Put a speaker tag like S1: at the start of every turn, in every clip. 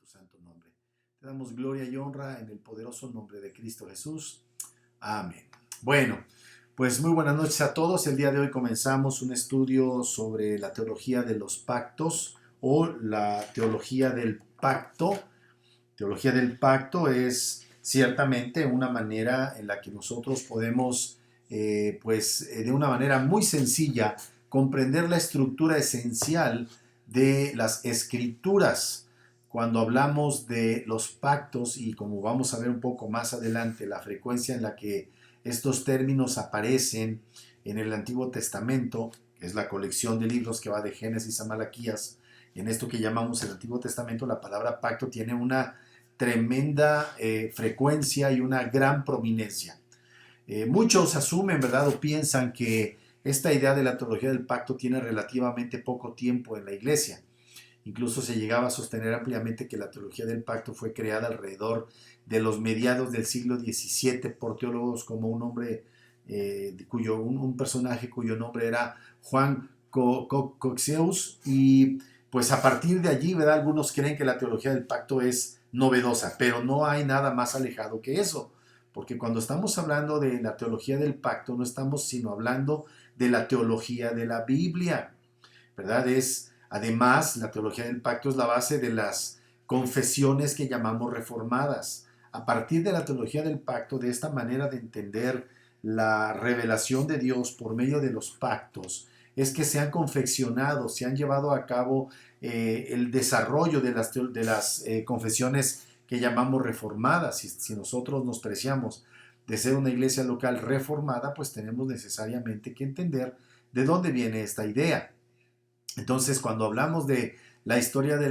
S1: tu santo nombre. Te damos gloria y honra en el poderoso nombre de Cristo Jesús. Amén. Bueno, pues muy buenas noches a todos. El día de hoy comenzamos un estudio sobre la teología de los pactos o la teología del pacto. Teología del pacto es ciertamente una manera en la que nosotros podemos, de una manera muy sencilla, comprender la estructura esencial de las escrituras. Cuando hablamos de los pactos, y como vamos a ver un poco más adelante, la frecuencia en la que estos términos aparecen en el Antiguo Testamento, que es la colección de libros que va de Génesis a Malaquías, en esto que llamamos el Antiguo Testamento, la palabra pacto tiene una tremenda frecuencia y una gran prominencia. Muchos asumen, ¿verdad?, o piensan que esta idea de la teología del pacto tiene relativamente poco tiempo en la iglesia. Incluso se llegaba a sostener ampliamente que la teología del pacto fue creada alrededor de los mediados del siglo XVII por teólogos como un hombre, un personaje cuyo nombre era Juan Coxius, y pues a partir de allí, ¿verdad?, algunos creen que la teología del pacto es novedosa, pero no hay nada más alejado que eso, porque cuando estamos hablando de la teología del pacto no estamos sino hablando de la teología de la Biblia, ¿verdad? Además, la teología del pacto es la base de las confesiones que llamamos reformadas. A partir de la teología del pacto, de esta manera de entender la revelación de Dios por medio de los pactos, es que se han confeccionado, se han llevado a cabo el desarrollo de las confesiones que llamamos reformadas. Si nosotros nos preciamos de ser una iglesia local reformada, pues tenemos necesariamente que entender de dónde viene esta idea. Entonces, cuando hablamos de la historia de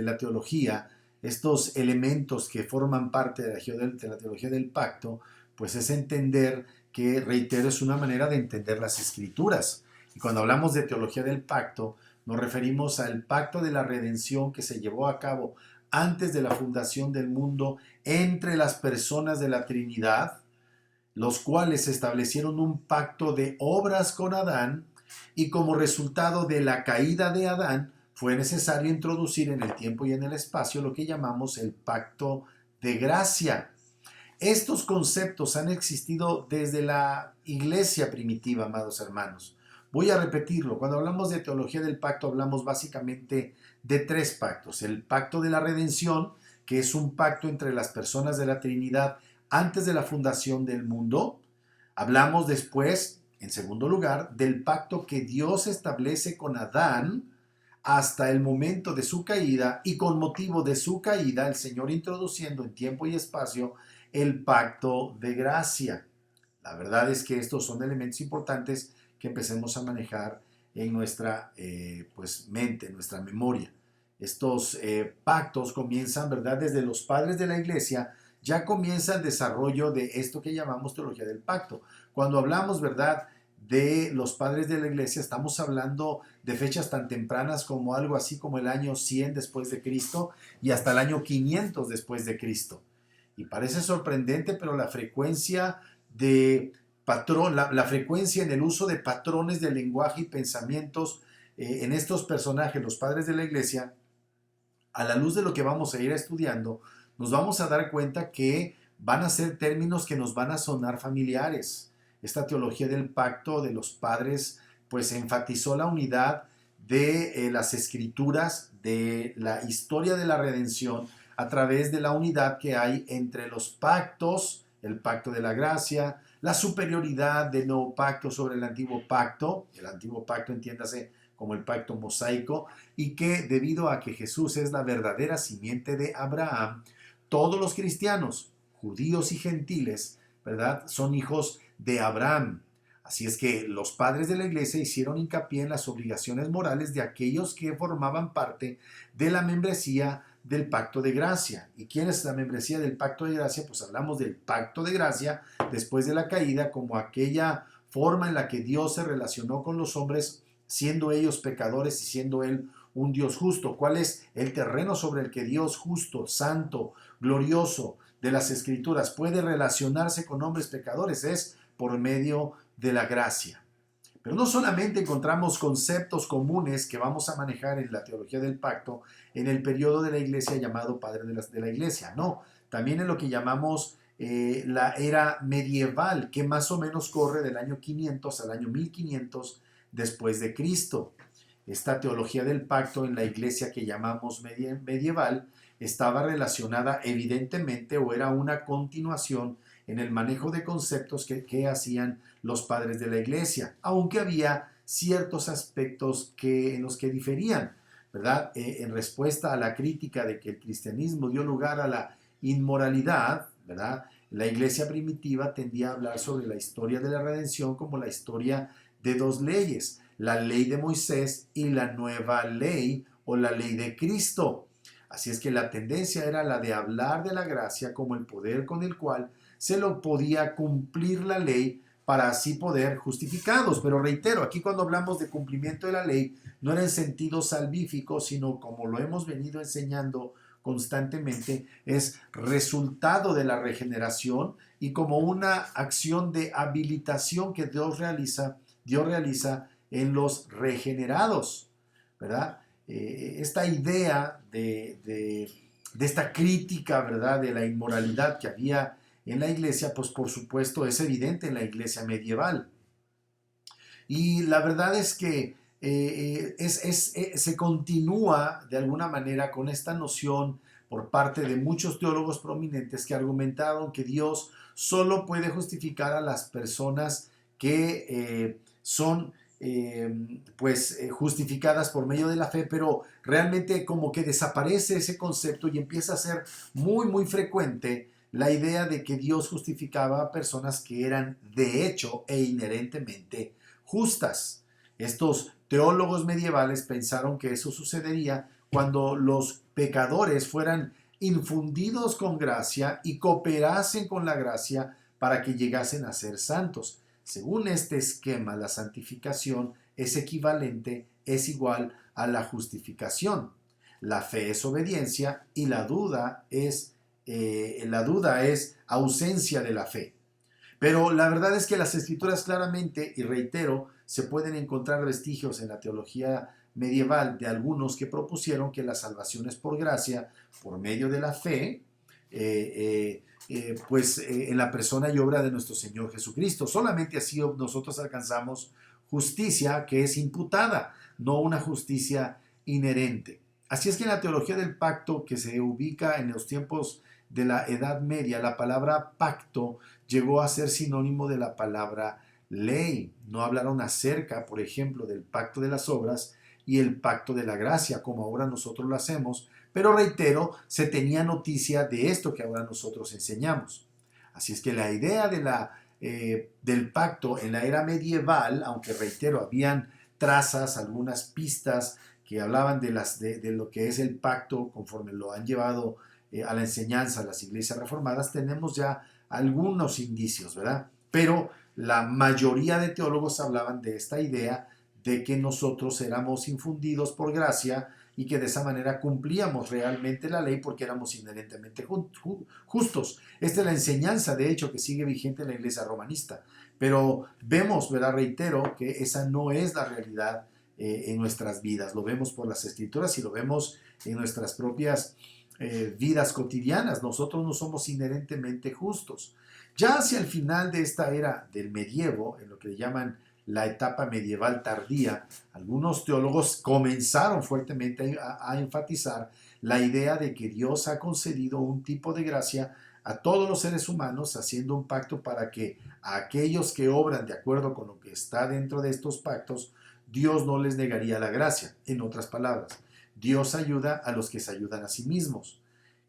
S1: la teología, estos elementos que forman parte de la teología del pacto, pues es entender que, reitero, es una manera de entender las escrituras. Y cuando hablamos de teología del pacto, nos referimos al pacto de la redención que se llevó a cabo antes de la fundación del mundo entre las personas de la Trinidad, los cuales establecieron un pacto de obras con Adán, y como resultado de la caída de Adán fue necesario introducir en el tiempo y en el espacio lo que llamamos el pacto de gracia. Estos conceptos han existido desde la iglesia primitiva, amados hermanos. Voy a repetirlo. Cuando hablamos de teología del pacto, hablamos básicamente de tres pactos. El pacto de la redención, que es un pacto entre las personas de la Trinidad antes de la fundación del mundo. Hablamos después, en segundo lugar, del pacto que Dios establece con Adán hasta el momento de su caída, y con motivo de su caída el Señor introduciendo en tiempo y espacio el pacto de gracia. La verdad es que estos son elementos importantes que empecemos a manejar en nuestra mente, en nuestra memoria. Estos pactos comienzan, ¿verdad?, desde los padres de la iglesia. Ya comienza el desarrollo de esto que llamamos teología del pacto. Cuando hablamos, ¿verdad?, de los padres de la iglesia, estamos hablando de fechas tan tempranas como algo así como el año 100 después de Cristo y hasta el año 500 después de Cristo. Y parece sorprendente, pero la frecuencia la frecuencia en el uso de patrones de lenguaje y pensamientos en estos personajes, los padres de la iglesia, a la luz de lo que vamos a ir estudiando, nos vamos a dar cuenta que van a ser términos que nos van a sonar familiares. Esta teología del pacto de los padres pues enfatizó la unidad de las escrituras, de la historia de la redención, a través de la unidad que hay entre los pactos, el pacto de la gracia, la superioridad del nuevo pacto sobre el antiguo pacto entiéndase como el pacto mosaico, y que debido a que Jesús es la verdadera simiente de Abraham, todos los cristianos, judíos y gentiles, ¿verdad?, son hijos de Abraham. Así es que los padres de la iglesia hicieron hincapié en las obligaciones morales de aquellos que formaban parte de la membresía del pacto de gracia. ¿Y quién es la membresía del pacto de gracia? Pues hablamos del pacto de gracia después de la caída como aquella forma en la que Dios se relacionó con los hombres, siendo ellos pecadores y siendo Él un Dios justo. ¿Cuál es el terreno sobre el que Dios justo, santo, glorioso de las Escrituras puede relacionarse con hombres pecadores? Es por medio de la gracia. Pero no solamente encontramos conceptos comunes que vamos a manejar en la teología del pacto en el periodo de la iglesia llamado Padre de la Iglesia, no, también en lo que llamamos la era medieval, que más o menos corre del año 500 al año 1500 después de Cristo. Esta teología del pacto en la iglesia que llamamos medieval estaba relacionada evidentemente o era una continuación en el manejo de conceptos que hacían los padres de la iglesia, aunque había ciertos aspectos en los que diferían, ¿verdad? En respuesta a la crítica de que el cristianismo dio lugar a la inmoralidad, ¿verdad? La iglesia primitiva tendía a hablar sobre la historia de la redención como la historia de dos leyes, la ley de Moisés y la nueva ley o la ley de Cristo. Así es que la tendencia era la de hablar de la gracia como el poder con el cual se lo podía cumplir la ley para así poder justificados. Pero reitero, aquí cuando hablamos de cumplimiento de la ley, no era en sentido salvífico, sino como lo hemos venido enseñando constantemente, es resultado de la regeneración y como una acción de habilitación que Dios realiza en los regenerados, ¿verdad? Esta idea de esta crítica, ¿verdad?, de la inmoralidad que había en la iglesia, pues por supuesto es evidente en la iglesia medieval. Y la verdad es que se continúa de alguna manera con esta noción por parte de muchos teólogos prominentes que argumentaron que Dios solo puede justificar a las personas que son justificadas por medio de la fe, pero realmente como que desaparece ese concepto y empieza a ser muy, muy frecuente la idea de que Dios justificaba a personas que eran de hecho e inherentemente justas. Estos teólogos medievales pensaron que eso sucedería cuando los pecadores fueran infundidos con gracia y cooperasen con la gracia para que llegasen a ser santos. Según este esquema, la santificación es equivalente, es igual a la justificación. La fe es obediencia y la duda es ausencia de la fe. Pero la verdad es que las escrituras claramente, y reitero, se pueden encontrar vestigios en la teología medieval de algunos que propusieron que la salvación es por gracia, por medio de la fe, en la persona y obra de nuestro Señor Jesucristo. Solamente así nosotros alcanzamos justicia que es imputada, no una justicia inherente. Así es que en la teología del pacto que se ubica en los tiempos de la Edad Media, la palabra pacto llegó a ser sinónimo de la palabra ley. No hablaron acerca, por ejemplo, del pacto de las obras y el pacto de la gracia, como ahora nosotros lo hacemos, pero reitero, se tenía noticia de esto que ahora nosotros enseñamos. Así es que la idea del pacto en la era medieval, aunque reitero, habían trazas, algunas pistas que hablaban de lo que es el pacto conforme lo han llevado a la enseñanza de las iglesias reformadas, tenemos ya algunos indicios, ¿verdad? Pero la mayoría de teólogos hablaban de esta idea de que nosotros éramos infundidos por gracia y que de esa manera cumplíamos realmente la ley porque éramos inherentemente justos. Esta es la enseñanza, de hecho, que sigue vigente en la iglesia romanista. Pero vemos, ¿verdad? Reitero, que esa no es la realidad en nuestras vidas. Lo vemos por las escrituras y lo vemos en nuestras propias vidas cotidianas. Nosotros no somos inherentemente justos. Ya hacia el final de esta era del medievo, en lo que llaman la etapa medieval tardía, algunos teólogos comenzaron fuertemente a enfatizar la idea de que Dios ha concedido un tipo de gracia a todos los seres humanos, haciendo un pacto para que a aquellos que obran de acuerdo con lo que está dentro de estos pactos, Dios no les negaría la gracia. En otras palabras, Dios ayuda a los que se ayudan a sí mismos.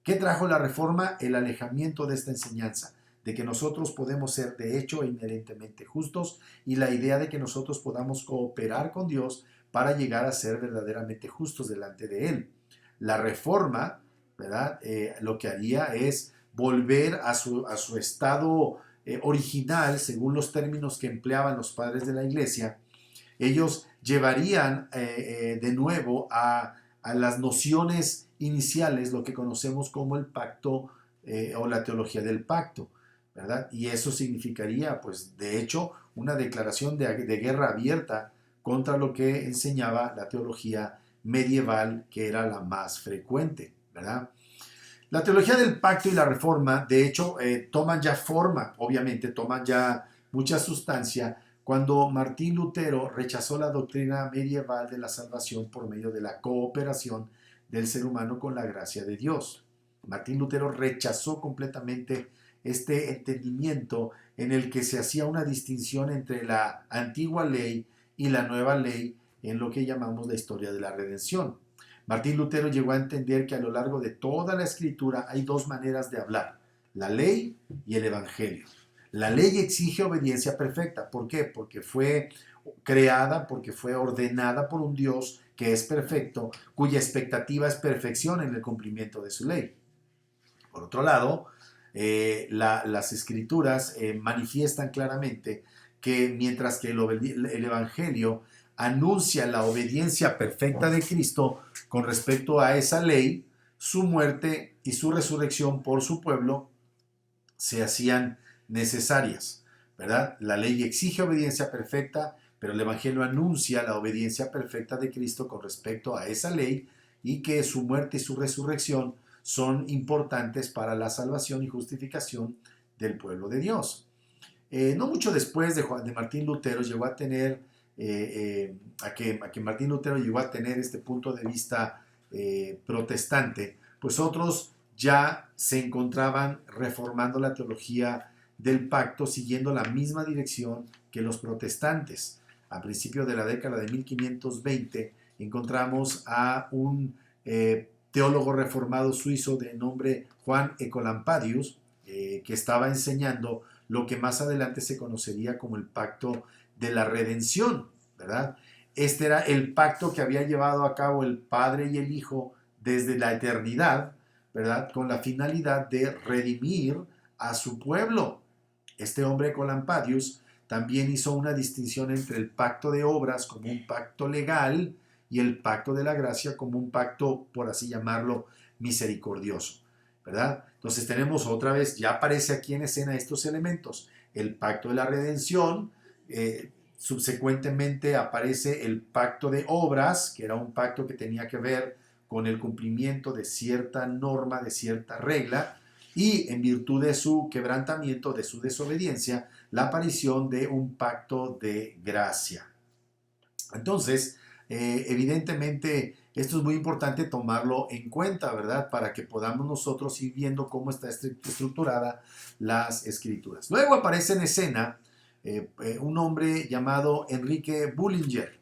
S1: ¿Qué trajo la reforma? El alejamiento de esta enseñanza, de que nosotros podemos ser de hecho inherentemente justos y la idea de que nosotros podamos cooperar con Dios para llegar a ser verdaderamente justos delante de Él. La reforma, ¿verdad? Lo que haría es volver a su estado original, según los términos que empleaban los padres de la iglesia. Ellos llevarían de nuevo a las nociones iniciales, lo que conocemos como el pacto o la teología del pacto. ¿verdad? Y eso significaría, pues, de hecho, una declaración de guerra abierta contra lo que enseñaba la teología medieval, que era la más frecuente, ¿verdad? La teología del pacto y la reforma, de hecho, toman ya forma, obviamente, toman ya mucha sustancia cuando Martín Lutero rechazó la doctrina medieval de la salvación por medio de la cooperación del ser humano con la gracia de Dios. Martín Lutero rechazó completamente este entendimiento en el que se hacía una distinción entre la antigua ley y la nueva ley en lo que llamamos la historia de la redención. Martín Lutero llegó a entender que a lo largo de toda la escritura hay dos maneras de hablar, la ley y el evangelio. La ley exige obediencia perfecta. ¿Por qué? Porque fue creada, porque fue ordenada por un Dios que es perfecto, cuya expectativa es perfección en el cumplimiento de su ley. Por otro lado, las escrituras manifiestan claramente que mientras que el evangelio anuncia la obediencia perfecta de Cristo con respecto a esa ley, su muerte y su resurrección por su pueblo se hacían necesarias, ¿verdad? La ley exige obediencia perfecta, pero el Evangelio anuncia la obediencia perfecta de Cristo con respecto a esa ley y que su muerte y su resurrección son importantes para la salvación y justificación del pueblo de Dios. No mucho después de Martín Lutero llegó a tener, a que Martín Lutero llegó a tener este punto de vista protestante, pues otros ya se encontraban reformando la teología del pacto siguiendo la misma dirección que los protestantes. A principios de la década de 1520 encontramos a un teólogo reformado suizo de nombre Juan Ecolampadius, que estaba enseñando lo que más adelante se conocería como el pacto de la redención, ¿verdad? Este era el pacto que había llevado a cabo el Padre y el Hijo desde la eternidad, ¿verdad? Con la finalidad de redimir a su pueblo. Este hombre Colampadius también hizo una distinción entre el pacto de obras como un pacto legal y el pacto de la gracia como un pacto, por así llamarlo, misericordioso, ¿verdad? Entonces tenemos otra vez, ya aparece aquí en escena estos elementos, el pacto de la redención, subsecuentemente aparece el pacto de obras, que era un pacto que tenía que ver con el cumplimiento de cierta norma, de cierta regla, y en virtud de su quebrantamiento, de su desobediencia, la aparición de un pacto de gracia. Entonces, evidentemente, esto es muy importante tomarlo en cuenta, ¿verdad? Para que podamos nosotros ir viendo cómo está estructurada las escrituras. Luego aparece en escena un hombre llamado Enrique Bullinger,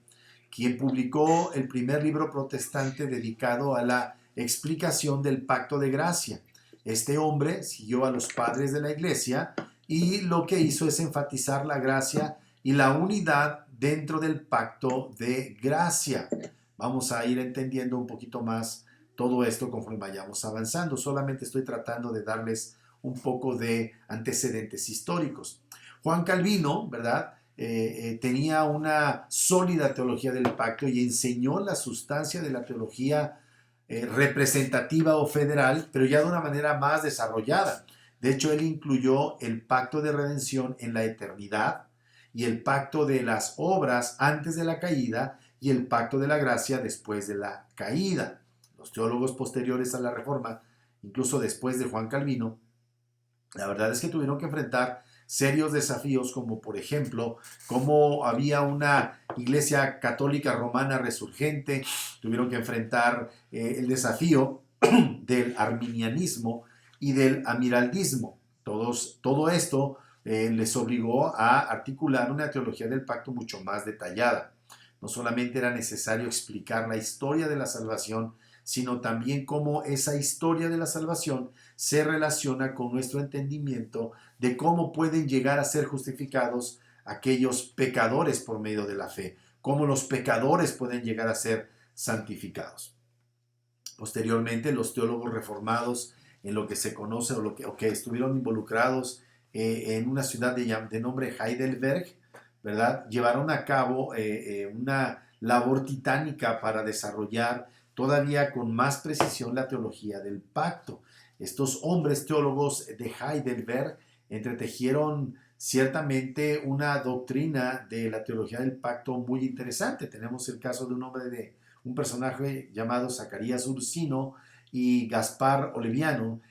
S1: quien publicó el primer libro protestante dedicado a la explicación del pacto de gracia. Este hombre siguió a los padres de la iglesia y lo que hizo es enfatizar la gracia y la unidad dentro del pacto de gracia. Vamos a ir entendiendo un poquito más todo esto conforme vayamos avanzando. Solamente estoy tratando de darles un poco de antecedentes históricos. Juan Calvino, ¿verdad? Tenía una sólida teología del pacto y enseñó la sustancia de la teología representativa o federal, pero ya de una manera más desarrollada. De hecho, él incluyó el pacto de redención en la eternidad y el pacto de las obras antes de la caída y el pacto de la gracia después de la caída. Los teólogos posteriores a la Reforma, incluso después de Juan Calvino, la verdad es que tuvieron que enfrentar serios desafíos, como por ejemplo, cómo había una iglesia católica romana resurgente, tuvieron que enfrentar el desafío del arminianismo y del amiraldismo. Todo esto les obligó a articular una teología del pacto mucho más detallada. No solamente era necesario explicar la historia de la salvación, sino también cómo esa historia de la salvación se relaciona con nuestro entendimiento de cómo pueden llegar a ser justificados aquellos pecadores por medio de la fe, cómo los pecadores pueden llegar a ser santificados. Posteriormente, los teólogos reformados en lo que se conoce o que estuvieron involucrados en una ciudad de nombre Heidelberg, ¿verdad? Llevaron a cabo una labor titánica para desarrollar todavía con más precisión la teología del pacto. Estos hombres teólogos de Heidelberg entretejieron ciertamente una doctrina de la teología del pacto muy interesante. Tenemos el caso de un personaje llamado Zacarías Ursino y Gaspar Oliviano,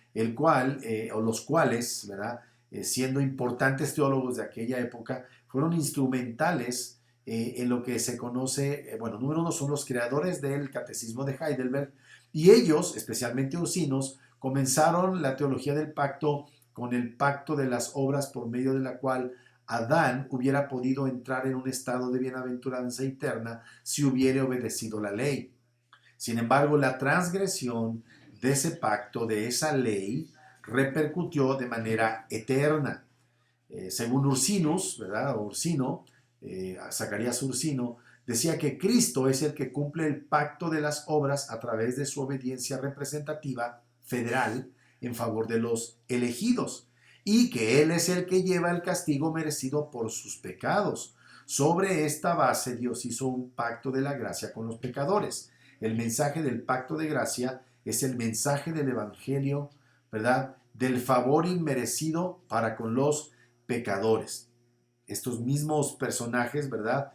S1: o los cuales, ¿verdad? Siendo importantes teólogos de aquella época, fueron instrumentales en lo que se conoce, bueno, número uno, son los creadores del Catecismo de Heidelberg, y ellos, especialmente Ursinos, comenzaron la teología del pacto con el pacto de las obras por medio de la cual Adán hubiera podido entrar en un estado de bienaventuranza eterna si hubiera obedecido la ley. Sin embargo, la transgresión de ese pacto, de esa ley, repercutió de manera eterna. Según Ursinus, ¿verdad? Ursino, Zacarías Ursino, decía que Cristo es el que cumple el pacto de las obras a través de su obediencia representativa federal en favor de los elegidos, y que Él es el que lleva el castigo merecido por sus pecados. Sobre esta base Dios hizo un pacto de la gracia con los pecadores. El mensaje del pacto de gracia es el mensaje del Evangelio, ¿verdad? Del favor inmerecido para con los pecadores. Estos mismos personajes, ¿verdad?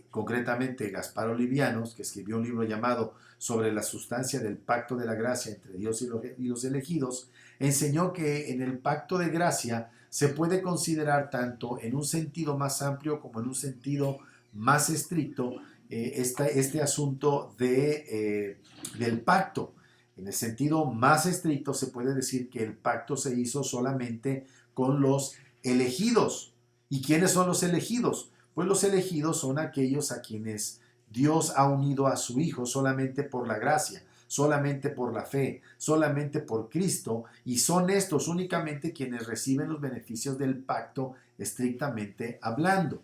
S1: Concretamente Gaspar Olivianos, que escribió un libro llamado Sobre la sustancia del pacto de la gracia entre Dios y los elegidos, enseñó que en el pacto de gracia se puede considerar tanto en un sentido más amplio como en un sentido más estricto este asunto del pacto. En el sentido más estricto se puede decir que el pacto se hizo solamente con los elegidos. ¿Y quiénes son los elegidos? Pues los elegidos son aquellos a quienes Dios ha unido a su Hijo solamente por la gracia, solamente por la fe, solamente por Cristo, y son estos únicamente quienes reciben los beneficios del pacto estrictamente hablando.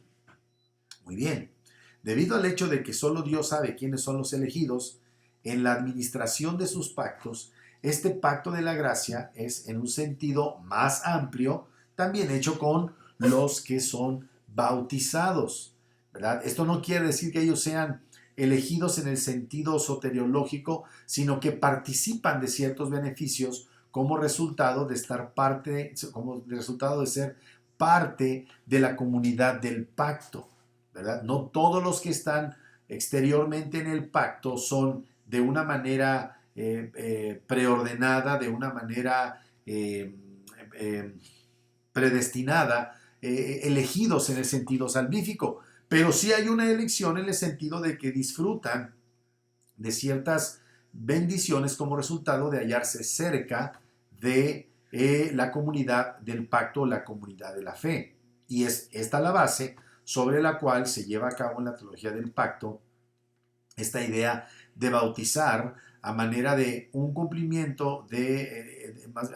S1: Muy bien, debido al hecho de que solo Dios sabe quiénes son los elegidos, en la administración de sus pactos, este pacto de la gracia es en un sentido más amplio, también hecho con los que son bautizados, ¿verdad? Esto no quiere decir que ellos sean elegidos en el sentido soteriológico, sino que participan de ciertos beneficios como resultado de ser parte de la comunidad del pacto, ¿verdad? No todos los que están exteriormente en el pacto son de una manera preordenada, de una manera predestinada, elegidos en el sentido salvífico, pero sí hay una elección en el sentido de que disfrutan de ciertas bendiciones como resultado de hallarse cerca de la comunidad del pacto, la comunidad de la fe. Y es esta la base sobre la cual se lleva a cabo en la teología del pacto esta idea de bautizar a manera de un cumplimiento,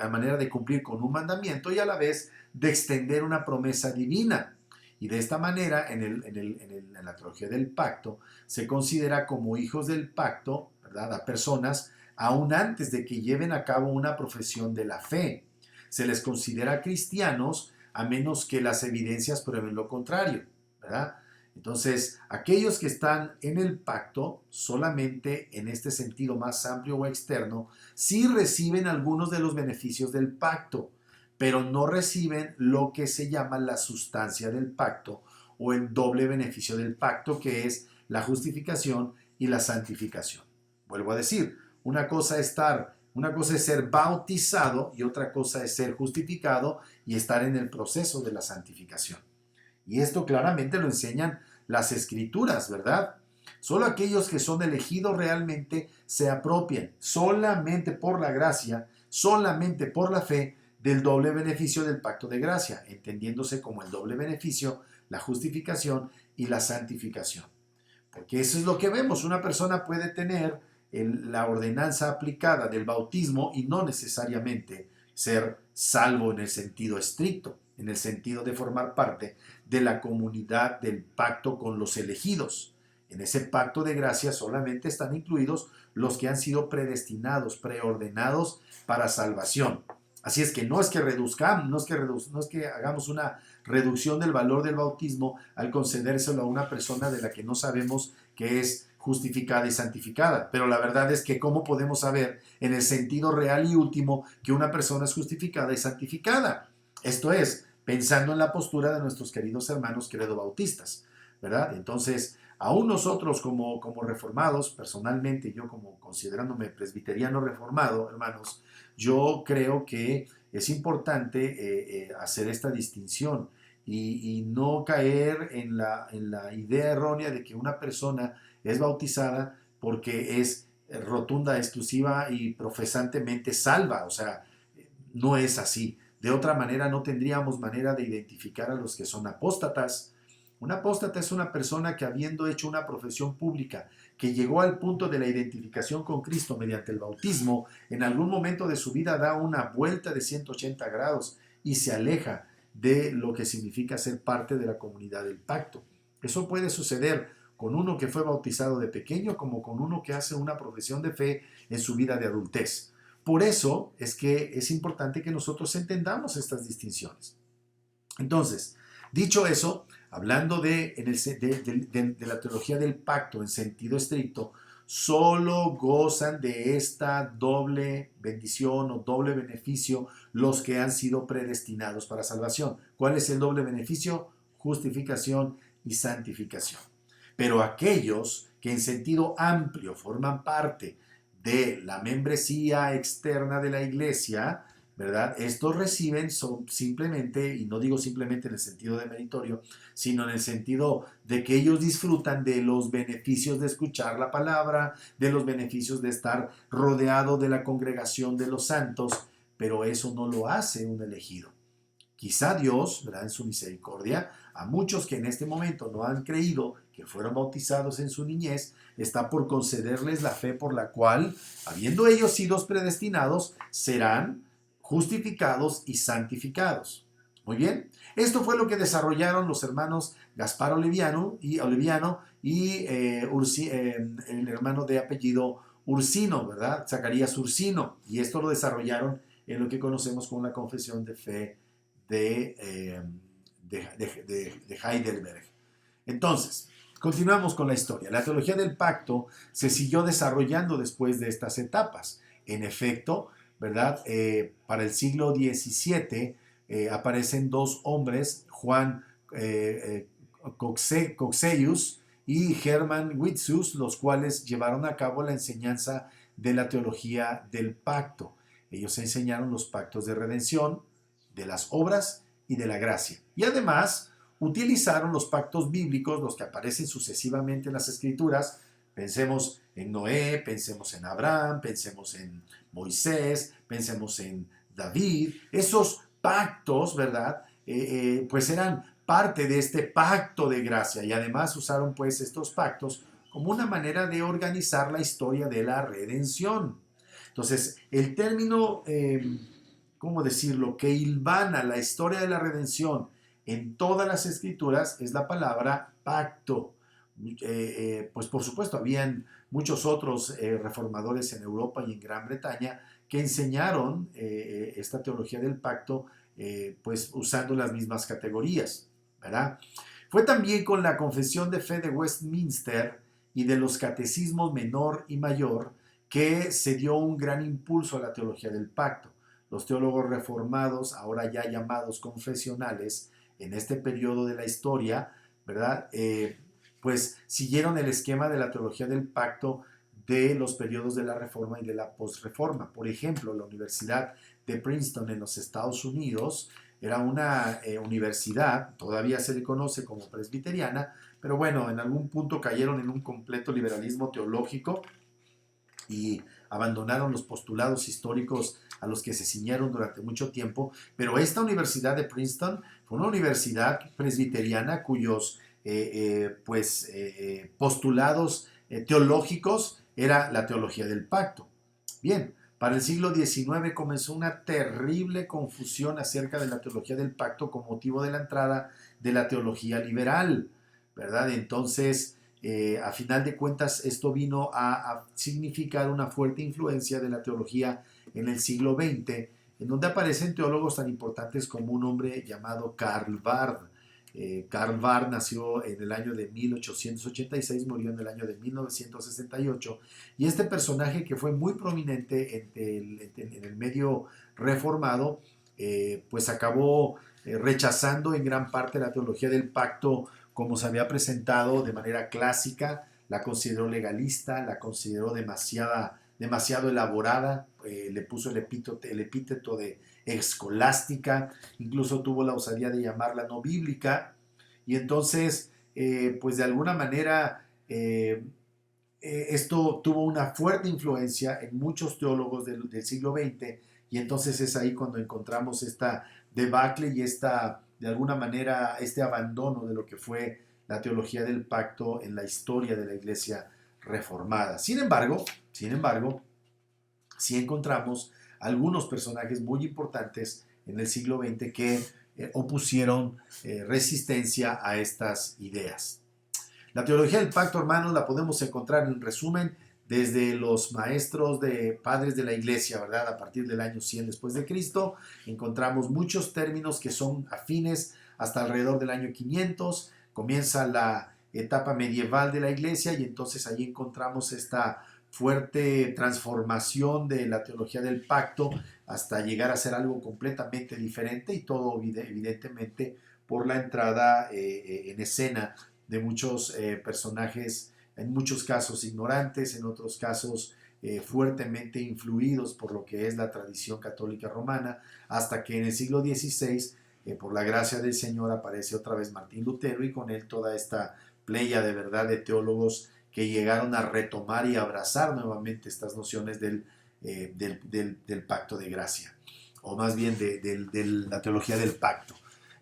S1: a manera de cumplir con un mandamiento y a la vez de extender una promesa divina. Y de esta manera, en la teología del pacto, se considera como hijos del pacto, ¿verdad?, a personas aún antes de que lleven a cabo una profesión de la fe. Se les considera cristianos a menos que las evidencias prueben lo contrario, ¿verdad? Entonces, aquellos que están en el pacto, solamente en este sentido más amplio o externo, sí reciben algunos de los beneficios del pacto, pero no reciben lo que se llama la sustancia del pacto o el doble beneficio del pacto, que es la justificación y la santificación. Vuelvo a decir, una cosa es ser bautizado y otra cosa es ser justificado y estar en el proceso de la santificación. Y esto claramente lo enseñan las escrituras, ¿verdad? Solo aquellos que son elegidos realmente se apropian solamente por la gracia, solamente por la fe, del doble beneficio del pacto de gracia, entendiéndose como el doble beneficio, la justificación y la santificación. Porque eso es lo que vemos. Una persona puede tener la ordenanza aplicada del bautismo y no necesariamente ser salvo en el sentido estricto, en el sentido de formar parte de la comunidad del pacto con los elegidos. En ese pacto de gracia solamente están incluidos los que han sido predestinados, preordenados para salvación. Así es que no es que no es que hagamos una reducción del valor del bautismo al concedérselo a una persona de la que no sabemos que es justificada y santificada. Pero la verdad es que ¿cómo podemos saber en el sentido real y último que una persona es justificada y santificada? Esto es, pensando en la postura de nuestros queridos hermanos credo-bautistas, ¿verdad? Entonces, aún nosotros como reformados, personalmente yo como considerándome presbiteriano reformado, hermanos, yo creo que es importante hacer esta distinción y no caer en la idea errónea de que una persona es bautizada porque es rotunda, exclusiva y profesantemente salva. O sea, no es así. De otra manera, no tendríamos manera de identificar a los que son apóstatas. Un apóstata es una persona que, habiendo hecho una profesión pública, que llegó al punto de la identificación con Cristo mediante el bautismo, en algún momento de su vida da una vuelta de 180 grados y se aleja de lo que significa ser parte de la comunidad del pacto. Eso puede suceder con uno que fue bautizado de pequeño como con uno que hace una profesión de fe en su vida de adultez. Por eso es que es importante que nosotros entendamos estas distinciones. Entonces, dicho eso, hablando de la teología del pacto en sentido estricto, solo gozan de esta doble bendición o doble beneficio los que han sido predestinados para salvación. ¿Cuál es el doble beneficio? Justificación y santificación. Pero aquellos que en sentido amplio forman parte de la membresía externa de la iglesia, ¿verdad? Estos reciben simplemente, y no digo simplemente en el sentido de meritorio, sino en el sentido de que ellos disfrutan de los beneficios de escuchar la palabra, de los beneficios de estar rodeado de la congregación de los santos, pero eso no lo hace un elegido. Quizá Dios, ¿verdad?, en su misericordia, a muchos que en este momento no han creído, que fueron bautizados en su niñez, está por concederles la fe por la cual, habiendo ellos sido predestinados, serán justificados y santificados. Muy bien, esto fue lo que desarrollaron los hermanos Gaspar Oliviano y el hermano de apellido Ursino, ¿verdad? Zacarías Ursino, y esto lo desarrollaron en lo que conocemos como la confesión de fe de Heidelberg. Entonces, continuamos con la historia. La teología del pacto se siguió desarrollando después de estas etapas. En efecto, ¿verdad? Para el siglo XVII aparecen dos hombres, Juan Coxeus y Hermann Witsius, los cuales llevaron a cabo la enseñanza de la teología del pacto. Ellos enseñaron los pactos de redención, de las obras y de la gracia. Y además utilizaron los pactos bíblicos, los que aparecen sucesivamente en las Escrituras. Pensemos en Noé, pensemos en Abraham, pensemos en Moisés, pensemos en David. Esos pactos, ¿verdad? Pues eran parte de este pacto de gracia y además usaron pues estos pactos como una manera de organizar la historia de la redención. Entonces, el término ¿cómo decirlo?, que hilvana la historia de la redención en todas las escrituras es la palabra pacto. Pues por supuesto, habían muchos otros reformadores en Europa y en Gran Bretaña que enseñaron esta teología del pacto, pues usando las mismas categorías, ¿verdad? Fue también con la Confesión de Fe de Westminster y de los catecismos menor y mayor que se dio un gran impulso a la teología del pacto. Los teólogos reformados, ahora ya llamados confesionales, en este periodo de la historia, ¿verdad? Pues siguieron el esquema de la teología del pacto de los periodos de la Reforma y de la Postreforma. Por ejemplo, la Universidad de Princeton en los Estados Unidos era una universidad, todavía se le conoce como presbiteriana, pero bueno, en algún punto cayeron en un completo liberalismo teológico y abandonaron los postulados históricos a los que se ciñeron durante mucho tiempo, pero esta universidad de Princeton fue una universidad presbiteriana cuyos postulados teológicos era la teología del pacto. Bien, para el siglo XIX comenzó una terrible confusión acerca de la teología del pacto con motivo de la entrada de la teología liberal, ¿verdad? Entonces, a final de cuentas, esto vino a significar una fuerte influencia de la teología en el siglo XX, en donde aparecen teólogos tan importantes como un hombre llamado Karl Barth. Karl Barth nació en el año de 1886, murió en el año de 1968, y este personaje que fue muy prominente en el medio reformado pues acabó rechazando en gran parte la teología del pacto como se había presentado de manera clásica, la consideró legalista, la consideró demasiado elaborada, le puso el epíteto de escolástica, incluso tuvo la osadía de llamarla no bíblica, y entonces, pues de alguna manera, esto tuvo una fuerte influencia en muchos teólogos del siglo XX, y entonces es ahí cuando encontramos esta debacle y de alguna manera, este abandono de lo que fue la teología del pacto en la historia de la Iglesia reformada. Sin embargo, sí encontramos algunos personajes muy importantes en el siglo XX que opusieron resistencia a estas ideas. La teología del pacto, hermanos, la podemos encontrar en resumen desde los maestros de padres de la iglesia, ¿verdad? A partir del año 100 después de Cristo, encontramos muchos términos que son afines hasta alrededor del año 500, comienza la etapa medieval de la iglesia y entonces ahí encontramos esta fuerte transformación de la teología del pacto hasta llegar a ser algo completamente diferente y todo evidentemente por la entrada en escena de muchos personajes, en muchos casos ignorantes, en otros casos fuertemente influidos por lo que es la tradición católica romana, hasta que en el siglo XVI, por la gracia del Señor, aparece otra vez Martín Lutero y con él toda esta playa de verdad de teólogos que llegaron a retomar y abrazar nuevamente estas nociones del pacto de gracia, o más bien de la teología del pacto.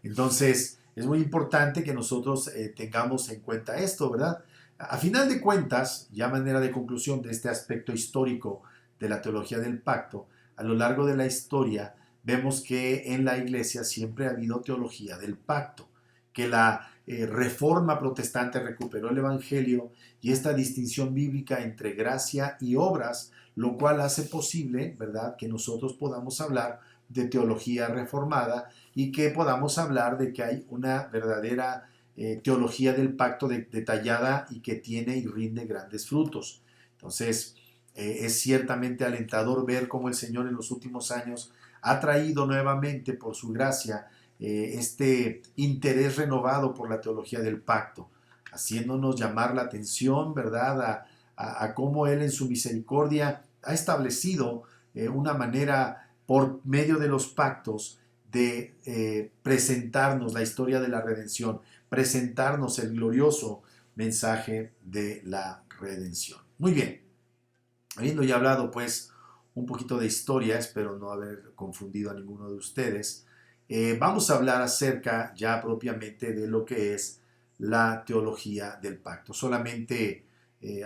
S1: Entonces, es muy importante que nosotros tengamos en cuenta esto, ¿verdad? A final de cuentas, ya manera de conclusión de este aspecto histórico de la teología del pacto, a lo largo de la historia vemos que en la iglesia siempre ha habido teología del pacto, que la reforma protestante recuperó el evangelio y esta distinción bíblica entre gracia y obras, lo cual hace posible, ¿verdad?, que nosotros podamos hablar de teología reformada y que podamos hablar de que hay una verdadera teología del pacto detallada y que tiene y rinde grandes frutos. Entonces, es ciertamente alentador ver cómo el Señor en los últimos años ha traído nuevamente por su gracia este interés renovado por la teología del pacto, haciéndonos llamar la atención, ¿verdad?, a cómo Él en su misericordia ha establecido una manera por medio de los pactos de presentarnos la historia de la redención, presentarnos el glorioso mensaje de la redención. Muy bien, habiendo ya hablado pues un poquito de historia, espero no haber confundido a ninguno de ustedes, vamos a hablar acerca ya propiamente de lo que es la teología del pacto. Solamente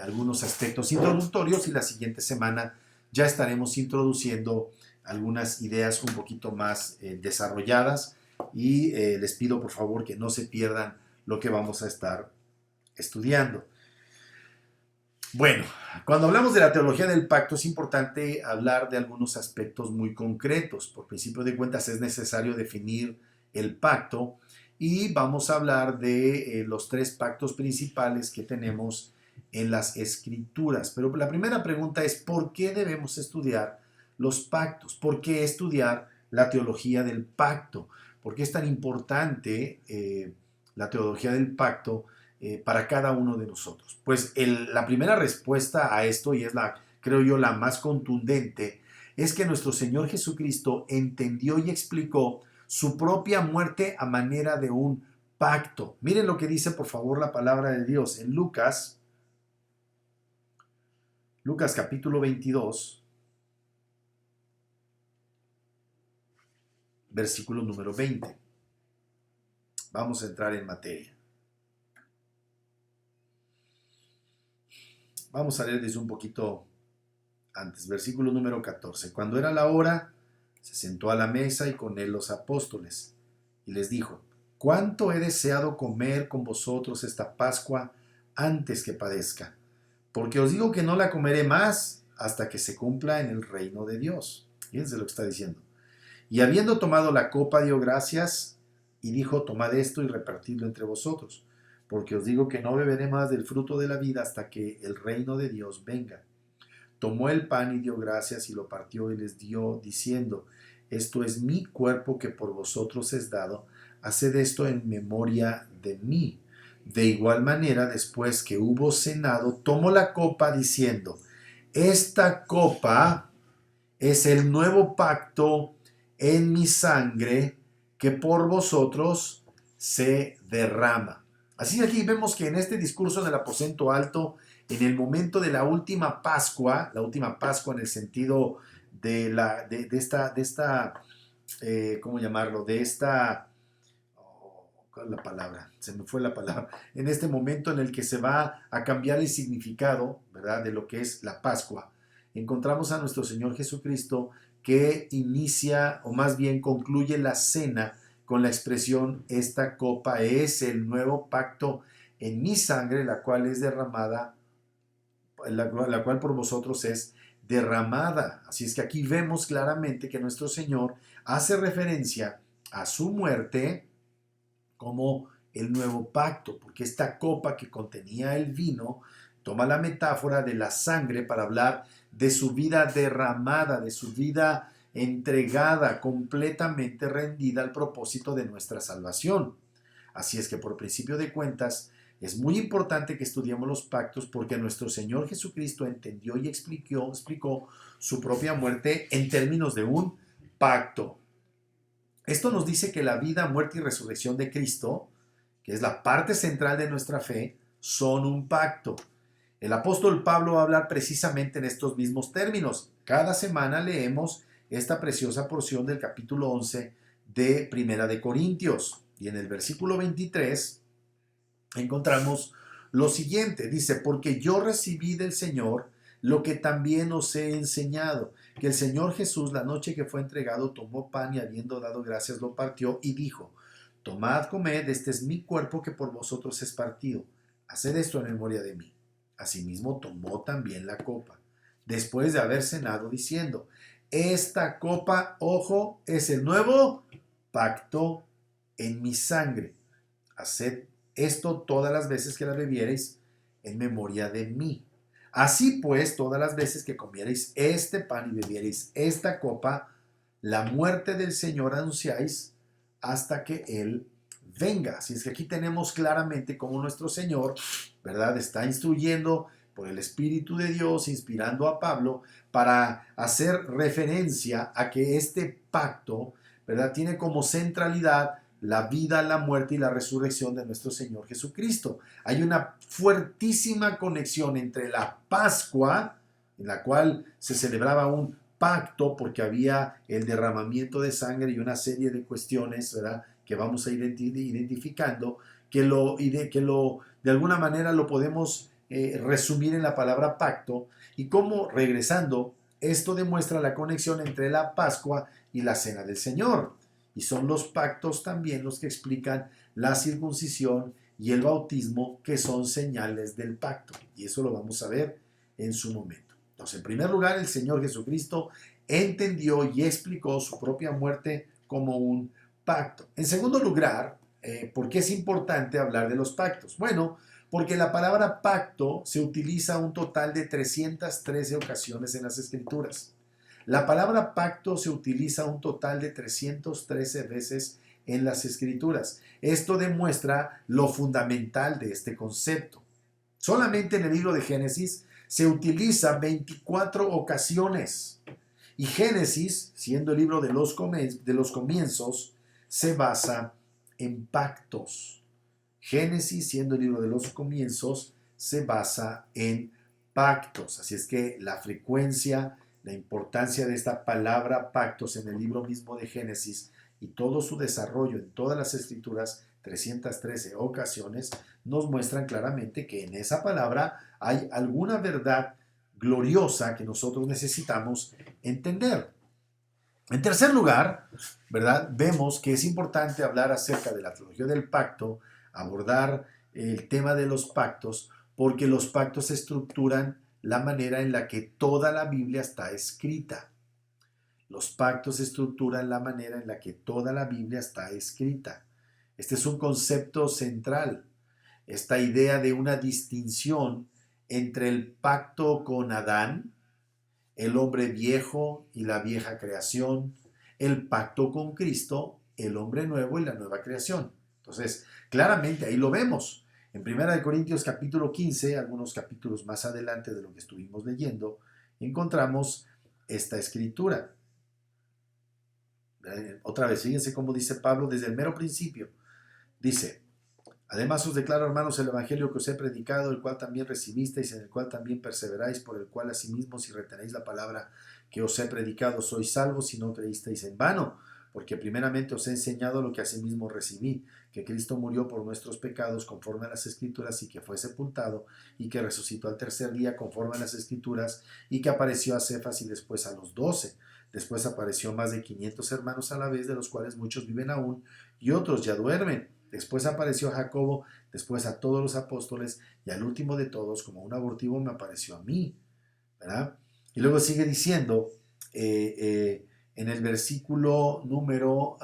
S1: algunos aspectos introductorios y la siguiente semana ya estaremos introduciendo algunas ideas un poquito más desarrolladas y les pido por favor que no se pierdan lo que vamos a estar estudiando. Bueno, cuando hablamos de la teología del pacto es importante hablar de algunos aspectos muy concretos. Por principio de cuentas es necesario definir el pacto y vamos a hablar de los tres pactos principales que tenemos en las escrituras. Pero la primera pregunta es ¿por qué debemos estudiar los pactos? ¿Por qué estudiar la teología del pacto? ¿Por qué es tan importante la teología del pacto para cada uno de nosotros? Pues la primera respuesta a esto, y es creo yo, la más contundente, es que nuestro Señor Jesucristo entendió y explicó su propia muerte a manera de un pacto. Miren lo que dice, por favor, la palabra de Dios en Lucas capítulo 22, versículo número 20. Vamos a entrar en materia. Vamos a leer desde un poquito antes, versículo número 14. Cuando era la hora, se sentó a la mesa y con él los apóstoles, y les dijo: ¿Cuánto he deseado comer con vosotros esta Pascua antes que padezca? Porque os digo que no la comeré más hasta que se cumpla en el reino de Dios. Fíjense lo que está diciendo. Y habiendo tomado la copa, dio gracias y dijo: Tomad esto y repartidlo entre vosotros, porque os digo que no beberé más del fruto de la vida hasta que el reino de Dios venga. Tomó el pan y dio gracias y lo partió y les dio, diciendo: esto es mi cuerpo que por vosotros es dado, haced esto en memoria de mí. De igual manera, después que hubo cenado, tomó la copa diciendo, esta copa es el nuevo pacto en mi sangre que por vosotros se derrama. Así que aquí vemos que en este discurso del aposento alto, en el momento de la última Pascua en el sentido ¿cómo llamarlo? ¿Cuál es la palabra? Se me fue la palabra. En este momento en el que se va a cambiar el significado, ¿verdad?, de lo que es la Pascua, encontramos a nuestro Señor Jesucristo que inicia, o más bien concluye la cena con la expresión, esta copa es el nuevo pacto en mi sangre, la cual es derramada, la cual por vosotros es derramada. Así es que aquí vemos claramente que nuestro Señor hace referencia a su muerte como el nuevo pacto, porque esta copa que contenía el vino toma la metáfora de la sangre para hablar de su vida derramada, de su vida entregada, completamente rendida al propósito de nuestra salvación. Así es que por principio de cuentas, es muy importante que estudiemos los pactos porque nuestro Señor Jesucristo entendió y explicó su propia muerte en términos de un pacto. Esto nos dice que la vida, muerte y resurrección de Cristo, que es la parte central de nuestra fe, son un pacto. El apóstol Pablo va a hablar precisamente en estos mismos términos. Cada semana leemos esta preciosa porción del capítulo 11 de Primera de Corintios. Y en el versículo 23 encontramos lo siguiente. Dice, porque yo recibí del Señor lo que también os he enseñado, que el Señor Jesús, la noche que fue entregado, tomó pan y habiendo dado gracias lo partió y dijo, tomad, comed, este es mi cuerpo que por vosotros es partido. Haced esto en memoria de mí. Asimismo tomó también la copa, después de haber cenado, diciendo, esta copa, ojo, es el nuevo pacto en mi sangre. Haced esto todas las veces que la bebiereis en memoria de mí. Así pues, todas las veces que comiereis este pan y bebiereis esta copa, la muerte del Señor anunciáis hasta que Él venga. Así es que aquí tenemos claramente cómo nuestro Señor, ¿verdad?, está instruyendo por el Espíritu de Dios, inspirando a Pablo para hacer referencia a que este pacto, ¿verdad?, tiene como centralidad la vida, la muerte y la resurrección de nuestro Señor Jesucristo. Hay una fuertísima conexión entre la Pascua, en la cual se celebraba un pacto porque había el derramamiento de sangre y una serie de cuestiones, ¿verdad?, que vamos a ir identificando, de alguna manera lo podemos resumir en la palabra pacto, y cómo, regresando, esto demuestra la conexión entre la Pascua y la Cena del Señor. Y son los pactos también los que explican la circuncisión y el bautismo, que son señales del pacto. Y eso lo vamos a ver en su momento. Entonces, en primer lugar, el Señor Jesucristo entendió y explicó su propia muerte como un pacto. En segundo lugar, ¿por qué es importante hablar de los pactos? Bueno, porque la palabra pacto se utiliza un total de 313 ocasiones en las Escrituras. La palabra pacto se utiliza un total de 313 veces en las Escrituras. Esto demuestra lo fundamental de este concepto. Solamente en el libro de Génesis se utiliza 24 ocasiones. Y Génesis, siendo el libro de los comienzos, se basa en pactos. Génesis, siendo el libro de los comienzos, se basa en pactos. Así es que la frecuencia, la importancia de esta palabra pactos en el libro mismo de Génesis y todo su desarrollo en todas las Escrituras, 313 ocasiones, nos muestran claramente que en esa palabra hay alguna verdad gloriosa que nosotros necesitamos entender. En tercer lugar, ¿verdad?, vemos que es importante hablar acerca de la teología del pacto, abordar el tema de los pactos, porque los pactos estructuran la manera en la que toda la Biblia está escrita. Los pactos estructuran la manera en la que toda la Biblia está escrita. Este es un concepto central, esta idea de una distinción entre el pacto con Adán, el hombre viejo y la vieja creación, el pacto con Cristo, el hombre nuevo y la nueva creación. Entonces, claramente ahí lo vemos. En 1 Corintios capítulo 15, algunos capítulos más adelante de lo que estuvimos leyendo, encontramos esta escritura. Otra vez, fíjense cómo dice Pablo desde el mero principio. Dice: además os declaro, hermanos, el evangelio que os he predicado, el cual también recibisteis, en el cual también perseveráis, por el cual asimismo, si retenéis la palabra que os he predicado, sois salvos, si no creísteis en vano. Porque primeramente os he enseñado lo que asimismo recibí, que Cristo murió por nuestros pecados conforme a las Escrituras, y que fue sepultado, y que resucitó al tercer día conforme a las Escrituras, y que apareció a Cefas y después a los 12. Después apareció más de 500 hermanos a la vez, de los cuales muchos viven aún, y otros ya duermen. Después apareció a Jacobo, después a todos los apóstoles, y al último de todos, como un abortivo, me apareció a mí, ¿verdad? Y luego sigue diciendo, en el versículo número...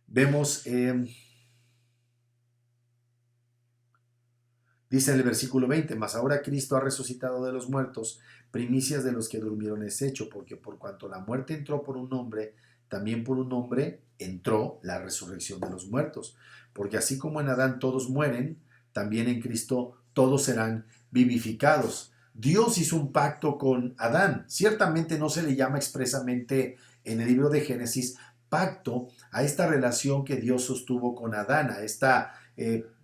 S1: vemos, dice en el versículo 20, mas ahora Cristo ha resucitado de los muertos, primicias de los que durmieron es hecho, porque por cuanto la muerte entró por un hombre, también por un hombre entró la resurrección de los muertos. Porque así como en Adán todos mueren, también en Cristo todos serán vivificados. Dios hizo un pacto con Adán. Ciertamente no se le llama expresamente en el libro de Génesis pacto a esta relación que Dios sostuvo con Adán, a esta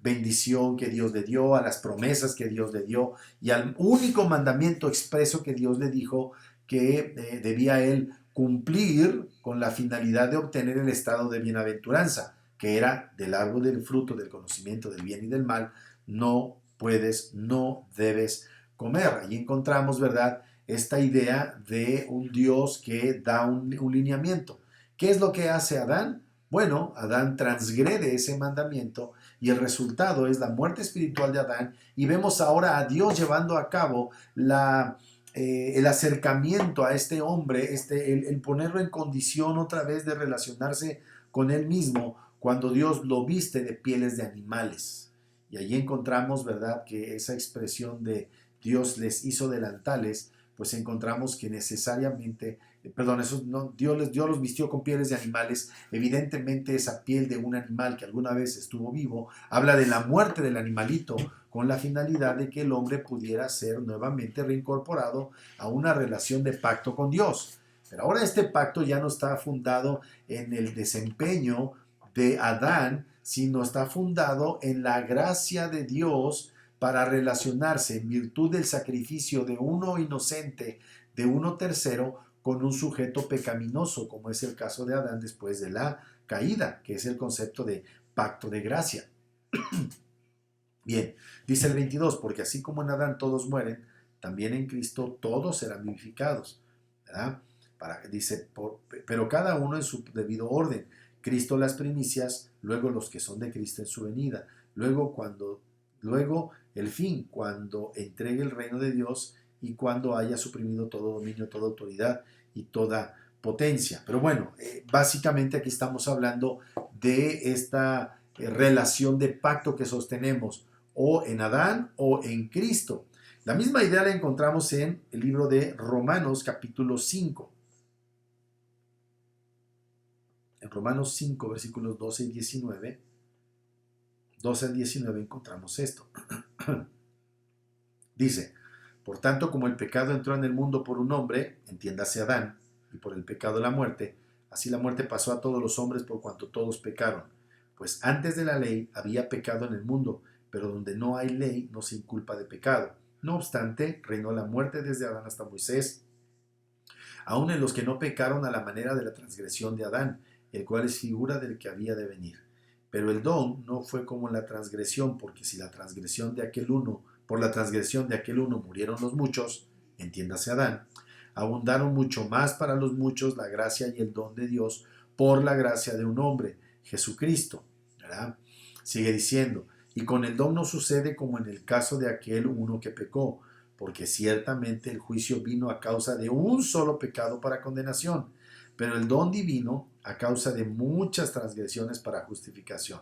S1: bendición que Dios le dio, a las promesas que Dios le dio y al único mandamiento expreso que Dios le dijo que debía él cumplir con la finalidad de obtener el estado de bienaventuranza, que era: del árbol del fruto del conocimiento del bien y del mal no puedes, no debes comer. Allí encontramos, ¿verdad?, esta idea de un Dios que da un lineamiento. ¿Qué es lo que hace Adán? Bueno, Adán transgrede ese mandamiento y el resultado es la muerte espiritual de Adán, y vemos ahora a Dios llevando a cabo el acercamiento a este hombre, el ponerlo en condición otra vez de relacionarse con él mismo, cuando Dios lo viste de pieles de animales. Y allí encontramos, ¿verdad?, que esa expresión de Dios les hizo delantales, pues encontramos que necesariamente, eso no, Dios los vistió con pieles de animales. Evidentemente esa piel de un animal que alguna vez estuvo vivo habla de la muerte del animalito, con la finalidad de que el hombre pudiera ser nuevamente reincorporado a una relación de pacto con Dios. Pero ahora este pacto ya no está fundado en el desempeño de Adán, sino está fundado en la gracia de Dios para relacionarse en virtud del sacrificio de uno inocente, de uno tercero, con un sujeto pecaminoso, como es el caso de Adán después de la caída, que es el concepto de pacto de gracia. Bien, dice el 22, porque así como en Adán todos mueren, también en Cristo todos serán vivificados, ¿verdad? Dice, pero cada uno en su debido orden. Cristo las primicias, luego los que son de Cristo en su venida, luego el fin, cuando entregue el reino de Dios y cuando haya suprimido todo dominio, toda autoridad y toda potencia. Pero bueno, básicamente aquí estamos hablando de esta relación de pacto que sostenemos o en Adán o en Cristo. La misma idea la encontramos en el libro de Romanos capítulo 5. En Romanos 5, versículos 12 y 19, 12 al 19 encontramos esto. Dice: por tanto, como el pecado entró en el mundo por un hombre, entiéndase Adán, y por el pecado la muerte, así la muerte pasó a todos los hombres por cuanto todos pecaron. Pues antes de la ley había pecado en el mundo, pero donde no hay ley no se inculpa de pecado. No obstante, reinó la muerte desde Adán hasta Moisés, aun en los que no pecaron a la manera de la transgresión de Adán, el cual es figura del que había de venir. Pero el don no fue como la transgresión, porque si la transgresión de aquel uno, por la transgresión de aquel uno murieron los muchos, entiéndase Adán, abundaron mucho más para los muchos la gracia y el don de Dios por la gracia de un hombre, Jesucristo, ¿verdad? Sigue diciendo: y con el don no sucede como en el caso de aquel uno que pecó, porque ciertamente el juicio vino a causa de un solo pecado para condenación, pero el don divino a causa de muchas transgresiones para justificación.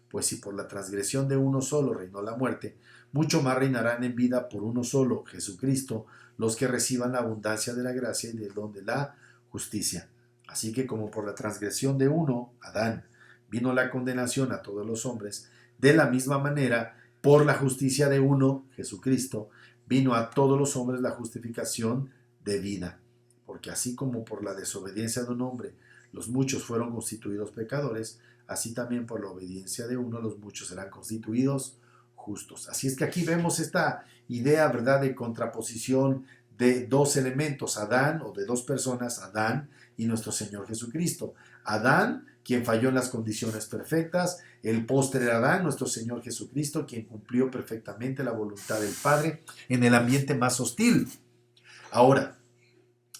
S1: Pues si por la transgresión de uno solo reinó la muerte, mucho más reinarán en vida por uno solo, Jesucristo, los que reciban la abundancia de la gracia y del don de la justicia. Así que como por la transgresión de uno, Adán, vino la condenación a todos los hombres, de la misma manera, por la justicia de uno, Jesucristo, vino a todos los hombres la justificación de vida. Porque así como por la desobediencia de un hombre los muchos fueron constituidos pecadores, así también por la obediencia de uno los muchos serán constituidos justos. Así es que aquí vemos esta idea, ¿verdad?, de contraposición de dos elementos, Adán, o de dos personas, Adán y nuestro Señor Jesucristo. Adán, quien falló en las condiciones perfectas, el postre Adán, nuestro Señor Jesucristo, quien cumplió perfectamente la voluntad del Padre en el ambiente más hostil. Ahora,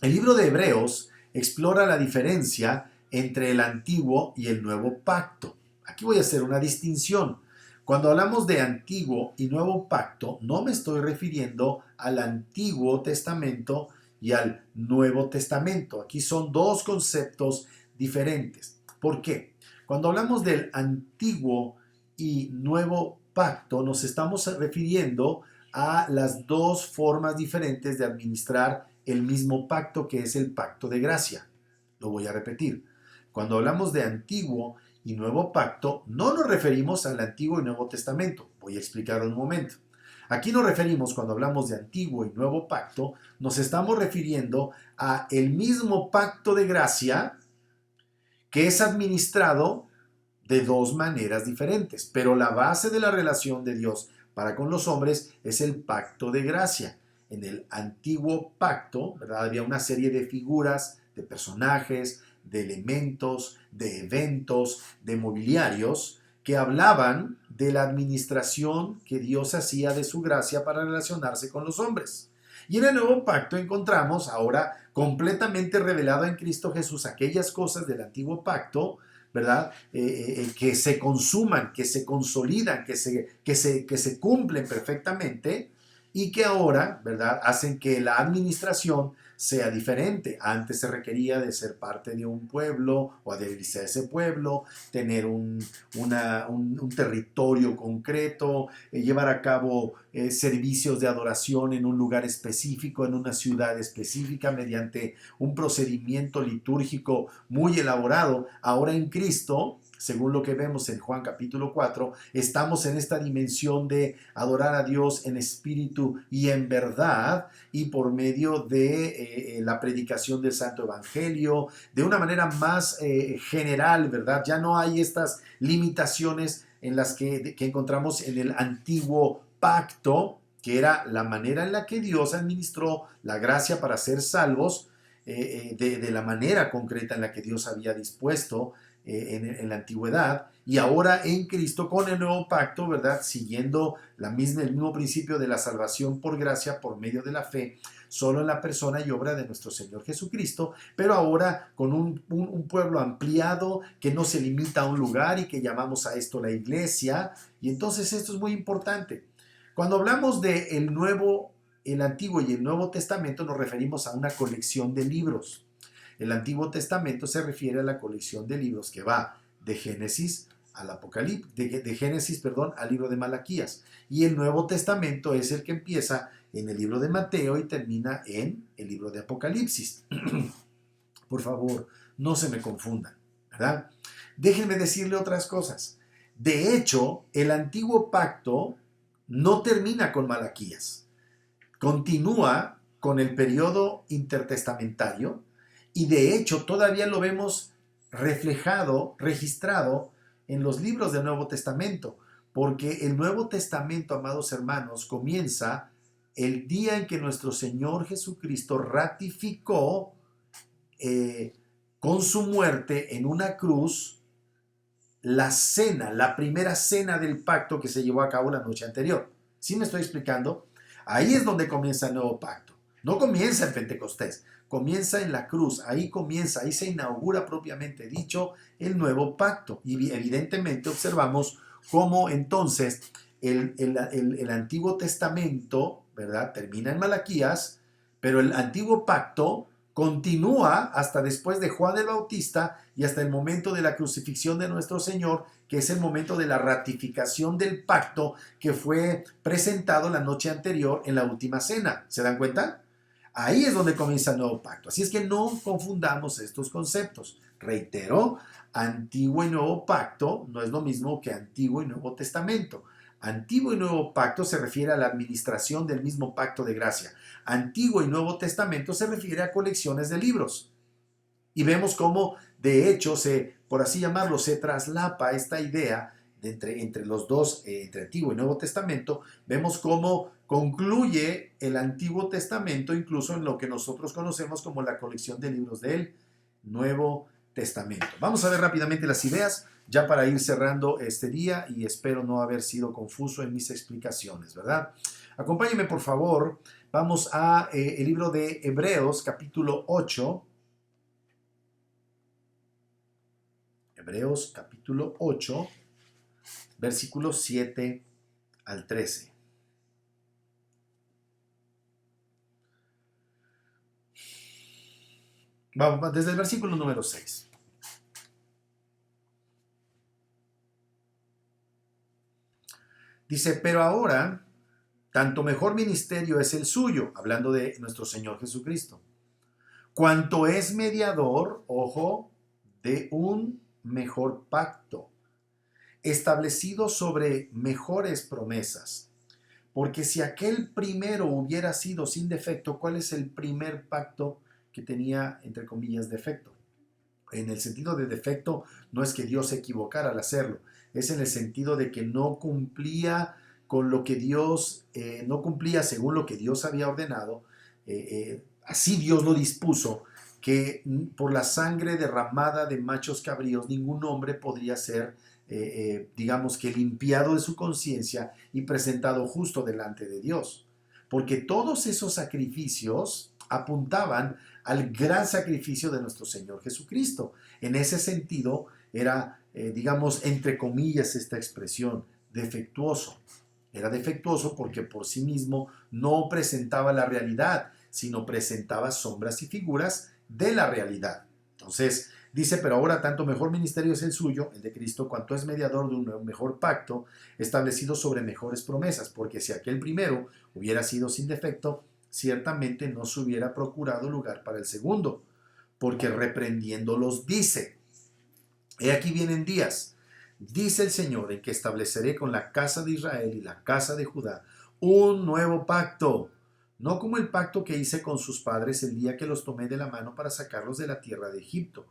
S1: el libro de Hebreos explora la diferencia entre el antiguo y el nuevo pacto. Aquí voy a hacer una distinción. Cuando hablamos de antiguo y nuevo pacto, no me estoy refiriendo al Antiguo Testamento y al Nuevo Testamento. Aquí son dos conceptos diferentes. ¿Por qué? Cuando hablamos del Antiguo y Nuevo Pacto, nos estamos refiriendo a las dos formas diferentes de administrar el mismo pacto, que es el pacto de gracia. Lo voy a repetir. Cuando hablamos de Antiguo y Nuevo Pacto, no nos referimos al Antiguo y Nuevo Testamento. Voy a explicarlo en un momento. Aquí nos referimos, cuando hablamos de Antiguo y Nuevo Pacto, nos estamos refiriendo a el mismo pacto de gracia que es administrado de dos maneras diferentes. Pero la base de la relación de Dios para con los hombres es el pacto de gracia. En el antiguo pacto, ¿verdad?, había una serie de figuras, de personajes, de elementos, de eventos, de mobiliarios que hablaban de la administración que Dios hacía de su gracia para relacionarse con los hombres. Y en el nuevo pacto encontramos ahora completamente revelado en Cristo Jesús aquellas cosas del antiguo pacto, ¿verdad?, que se consuman, que se consolidan, que se cumplen perfectamente, y que ahora, ¿verdad?, hacen que la administración sea diferente. Antes se requería de ser parte de un pueblo o adherirse a ese pueblo, tener un territorio concreto, llevar a cabo servicios de adoración en un lugar específico, en una ciudad específica, mediante un procedimiento litúrgico muy elaborado. Ahora en Cristo, según lo que vemos en Juan capítulo 4, estamos en esta dimensión de adorar a Dios en espíritu y en verdad, y por medio de la predicación del Santo Evangelio, de una manera más general, ¿verdad? Ya no hay estas limitaciones en las que encontramos en el antiguo pacto, que era la manera en la que Dios administró la gracia para ser salvos, de la manera concreta en la que Dios había dispuesto en la antigüedad, y ahora en Cristo con el nuevo pacto, ¿verdad?, siguiendo el mismo principio de la salvación por gracia por medio de la fe, solo en la persona y obra de nuestro Señor Jesucristo, pero ahora con un pueblo ampliado que no se limita a un lugar y que llamamos a esto la iglesia. Y entonces esto es muy importante. Cuando hablamos de el Antiguo y el Nuevo Testamento, nos referimos a una colección de libros. El Antiguo Testamento se refiere a la colección de libros que va de Génesis al Apocalipsis, de Génesis, al libro de Malaquías. Y el Nuevo Testamento es el que empieza en el libro de Mateo y termina en el libro de Apocalipsis. Por favor, no se me confundan, ¿verdad? Déjenme decirle otras cosas. De hecho, el Antiguo Pacto no termina con Malaquías. Continúa con el periodo intertestamentario, y de hecho todavía lo vemos reflejado, registrado en los libros del Nuevo Testamento, porque el Nuevo Testamento, amados hermanos, comienza el día en que nuestro Señor Jesucristo ratificó con su muerte en una cruz la cena, la primera cena del pacto que se llevó a cabo la noche anterior. ¿Sí me estoy explicando? Ahí es donde comienza el nuevo pacto. No comienza en Pentecostés, comienza en la cruz. Ahí comienza, ahí se inaugura propiamente dicho el nuevo pacto. Y evidentemente observamos cómo entonces el Antiguo Testamento, ¿verdad?, termina en Malaquías, pero el Antiguo Pacto continúa hasta después de Juan el Bautista y hasta el momento de la crucifixión de nuestro Señor, que es el momento de la ratificación del pacto que fue presentado la noche anterior en la última cena. ¿Se dan cuenta? Ahí es donde comienza el nuevo pacto. Así es que no confundamos estos conceptos. Reitero, antiguo y nuevo pacto no es lo mismo que antiguo y nuevo testamento. Antiguo y nuevo pacto se refiere a la administración del mismo pacto de gracia. Antiguo y Nuevo Testamento se refiere a colecciones de libros. Y vemos cómo, de hecho, por así llamarlo, se traslapa esta idea entre los dos, entre Antiguo y Nuevo Testamento. Vemos cómo concluye el Antiguo Testamento incluso en lo que nosotros conocemos como la colección de libros del Nuevo Testamento. Vamos a ver rápidamente las ideas ya para ir cerrando este día y espero no haber sido confuso en mis explicaciones, ¿verdad? Acompáñenme por favor, vamos a el libro de Hebreos capítulo 8. Hebreos capítulo 8, versículos 7 al 13. Vamos desde el versículo número 6. Dice, pero ahora, tanto mejor ministerio es el suyo, hablando de nuestro Señor Jesucristo, cuanto es mediador, ojo, de un mejor pacto, establecido sobre mejores promesas. Porque si aquel primero hubiera sido sin defecto, ¿cuál es el primer pacto que tenía, entre comillas, defecto? En el sentido de defecto, no es que Dios se equivocara al hacerlo, es en el sentido de que no cumplía con lo que Dios, no cumplía según lo que Dios había ordenado, así Dios lo dispuso, que por la sangre derramada de machos cabríos ningún hombre podría ser, digamos que limpiado de su conciencia y presentado justo delante de Dios. Porque todos esos sacrificios apuntaban al gran sacrificio de nuestro Señor Jesucristo. En ese sentido era, digamos, entre comillas esta expresión, defectuoso. Era defectuoso porque por sí mismo no presentaba la realidad, sino presentaba sombras y figuras de la realidad. Entonces, dice, pero ahora tanto mejor ministerio es el suyo, el de Cristo, cuanto es mediador de un mejor pacto, establecido sobre mejores promesas, porque si aquel primero hubiera sido sin defecto, ciertamente no se hubiera procurado lugar para el segundo, porque reprendiéndolos dice, he aquí vienen días, dice el Señor, en que estableceré con la casa de Israel y la casa de Judá un nuevo pacto, no como el pacto que hice con sus padres el día que los tomé de la mano para sacarlos de la tierra de Egipto,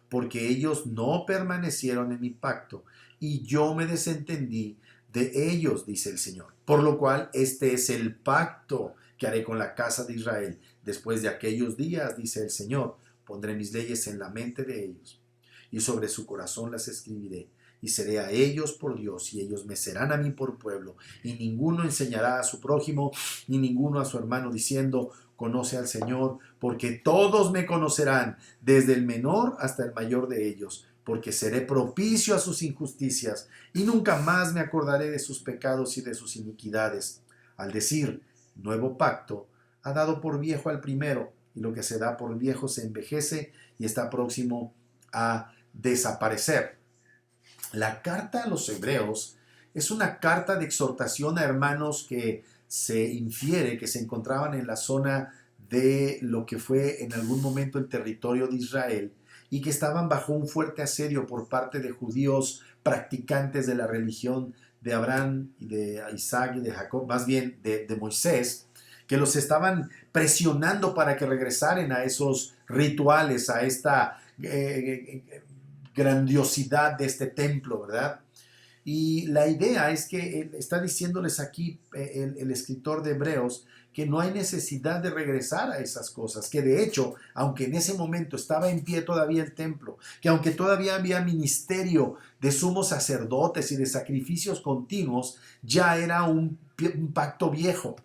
S1: porque ellos no permanecieron en mi pacto, y yo me desentendí de ellos, dice el Señor. Por lo cual, este es el pacto que haré con la casa de Israel. Después de aquellos días, dice el Señor, pondré mis leyes en la mente de ellos, y sobre su corazón las escribiré. Y seré a ellos por Dios, y ellos me serán a mí por pueblo. Y ninguno enseñará a su prójimo, ni ninguno a su hermano, diciendo, conoce al Señor, porque todos me conocerán, desde el menor hasta el mayor de ellos, porque seré propicio a sus injusticias, y nunca más me acordaré de sus pecados y de sus iniquidades. Al decir, nuevo pacto, ha dado por viejo al primero, y lo que se da por viejo se envejece y está próximo a desaparecer. La carta a los hebreos es una carta de exhortación a hermanos que se infiere que se encontraban en la zona de lo que fue en algún momento el territorio de Israel y que estaban bajo un fuerte asedio por parte de judíos practicantes de la religión de Abraham y de Isaac y de Jacob, más bien de Moisés, que los estaban presionando para que regresaran a esos rituales, a esta grandiosidad de este templo, ¿verdad? Y la idea es que está diciéndoles aquí el escritor de Hebreos que no hay necesidad de regresar a esas cosas, que de hecho, aunque en ese momento estaba en pie todavía el templo, que aunque todavía había ministerio de sumos sacerdotes y de sacrificios continuos, ya era un pacto viejo.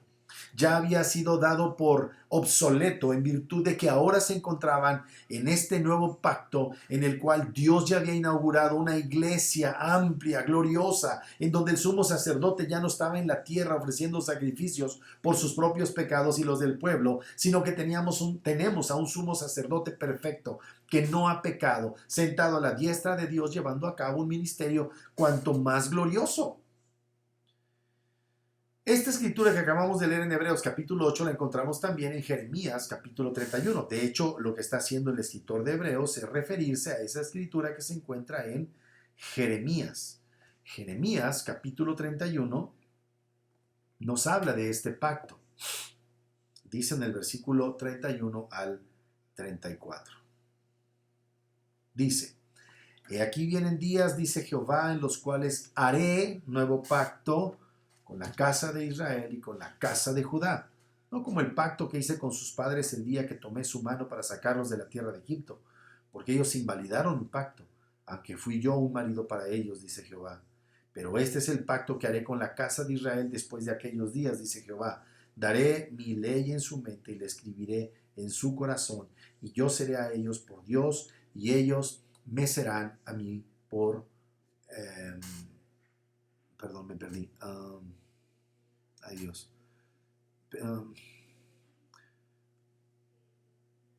S1: ya había sido dado por obsoleto en virtud de que ahora se encontraban en este nuevo pacto en el cual Dios ya había inaugurado una iglesia amplia, gloriosa, en donde el sumo sacerdote ya no estaba en la tierra ofreciendo sacrificios por sus propios pecados y los del pueblo, sino que tenemos a un sumo sacerdote perfecto que no ha pecado, sentado a la diestra de Dios llevando a cabo un ministerio cuanto más glorioso. Esta escritura que acabamos de leer en Hebreos capítulo 8 la encontramos también en Jeremías capítulo 31. De hecho, lo que está haciendo el escritor de Hebreos es referirse a esa escritura que se encuentra en Jeremías. Jeremías capítulo 31 nos habla de este pacto. Dice en el versículo 31 al 34. Dice: He aquí vienen días, dice Jehová, en los cuales haré nuevo pacto con la casa de Israel y con la casa de Judá, no como el pacto que hice con sus padres el día que tomé su mano para sacarlos de la tierra de Egipto, porque ellos invalidaron mi pacto, aunque fui yo un marido para ellos, dice Jehová. Pero este es el pacto que haré con la casa de Israel después de aquellos días, dice Jehová. Daré mi ley en su mente y la escribiré en su corazón, y yo seré a ellos por Dios, y ellos me serán a mí por... perdón, me perdí. Ay Dios.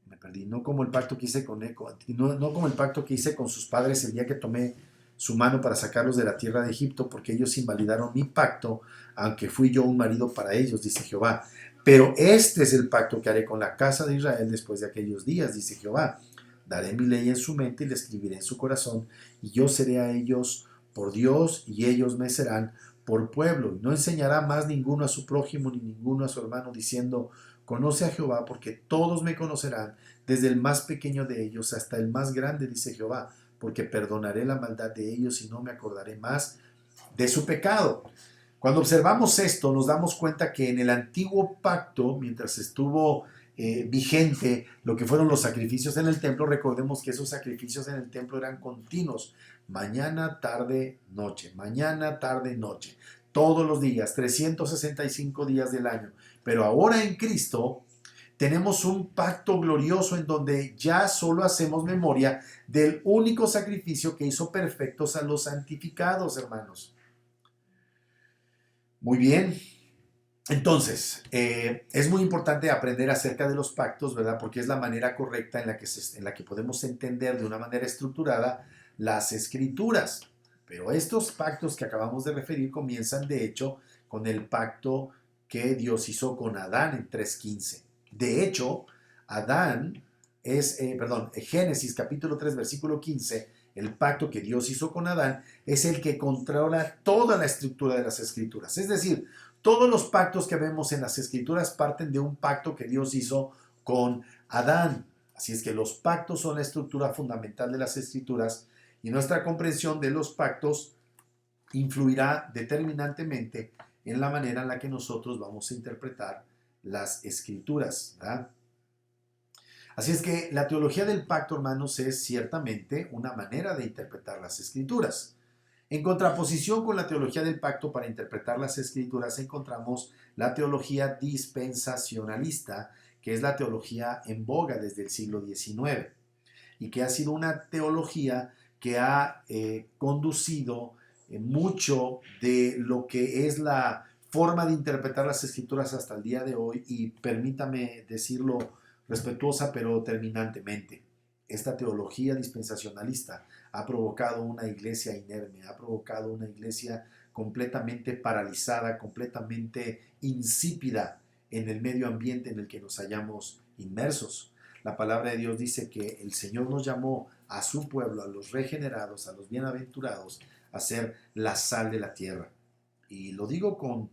S1: Me perdí. No como el pacto que hice con no como el pacto que hice con sus padres el día que tomé su mano para sacarlos de la tierra de Egipto, porque ellos invalidaron mi pacto, aunque fui yo un marido para ellos, dice Jehová. Pero este es el pacto que haré con la casa de Israel después de aquellos días, dice Jehová. Daré mi ley en su mente y la escribiré en su corazón, y yo seré a ellos por Dios, y ellos me serán por pueblo. Y no enseñará más ninguno a su prójimo ni ninguno a su hermano, diciendo: Conoce a Jehová, porque todos me conocerán, desde el más pequeño de ellos hasta el más grande, dice Jehová, porque perdonaré la maldad de ellos y no me acordaré más de su pecado. Cuando observamos esto, nos damos cuenta que en el antiguo pacto, mientras estuvo vigente lo que fueron los sacrificios en el templo, recordemos que esos sacrificios en el templo eran continuos, mañana, tarde, noche, mañana, tarde, noche, todos los días, 365 días del año. Pero ahora en Cristo tenemos un pacto glorioso en donde ya solo hacemos memoria del único sacrificio que hizo perfectos a los santificados, hermanos. Muy bien. Entonces, es muy importante aprender acerca de los pactos, ¿verdad? Porque es la manera correcta en la que podemos entender de una manera estructurada las escrituras. Pero estos pactos que acabamos de referir comienzan, de hecho, con el pacto que Dios hizo con Adán en 3:15. De hecho, Génesis capítulo 3, versículo 15, el pacto que Dios hizo con Adán es el que controla toda la estructura de las escrituras. Es decir, todos los pactos que vemos en las escrituras parten de un pacto que Dios hizo con Adán. Así es que los pactos son la estructura fundamental de las escrituras y nuestra comprensión de los pactos influirá determinantemente en la manera en la que nosotros vamos a interpretar las escrituras, ¿verdad? Así es que la teología del pacto, hermanos, es ciertamente una manera de interpretar las escrituras. En contraposición con la teología del pacto para interpretar las escrituras encontramos la teología dispensacionalista, que es la teología en boga desde el siglo XIX y que ha sido una teología que ha conducido mucho de lo que es la forma de interpretar las escrituras hasta el día de hoy, y permítame decirlo respetuosa pero terminantemente. Esta teología dispensacionalista ha provocado una iglesia inerme, ha provocado una iglesia completamente paralizada, completamente insípida en el medio ambiente en el que nos hallamos inmersos. La palabra de Dios dice que el Señor nos llamó a su pueblo, a los regenerados, a los bienaventurados, a ser la sal de la tierra. Y lo digo con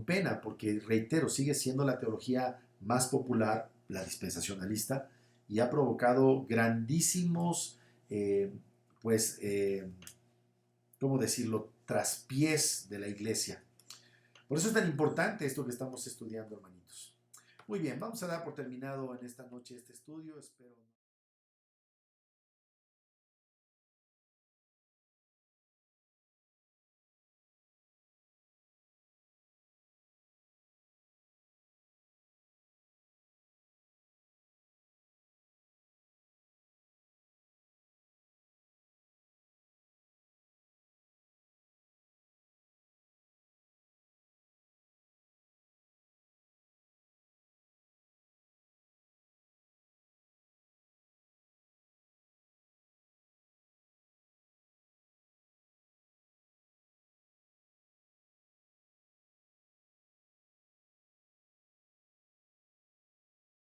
S1: pena porque, reitero, sigue siendo la teología más popular, la dispensacionalista, y ha provocado grandísimos, ¿cómo decirlo?, traspiés de la iglesia. Por eso es tan importante esto que estamos estudiando, hermanitos. Muy bien, vamos a dar por terminado en esta noche este estudio. Espero